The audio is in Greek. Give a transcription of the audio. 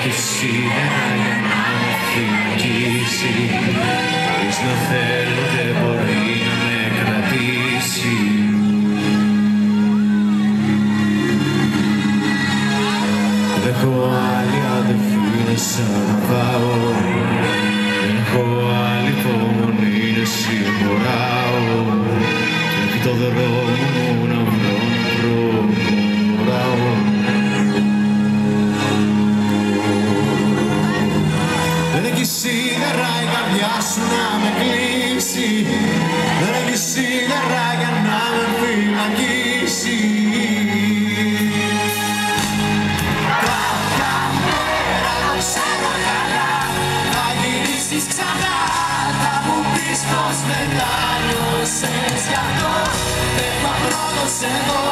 έχει σίδερα για να με φυλακίσει. Χωρίς να θέλω δεν μπορεί να με κρατήσει. Δεν έχω άλλη αδερφή να σ' αγαπάω. Δεν έχω άλλη υπομονή να συγχωράω. Πρέπει το δρόμο μου να βρω να προχωράω. Δεν έχει σίδερα η καρδιά σου να με κλείσει. Δεν έχει σίδερα για να με φυλακίσει. Κάποια μέρα το ξέρω καλά θα γυρίσεις ξανά. Θα μου πεις πως μετάνιωσες γι' αυτό. Έχω πρώτος εγώ.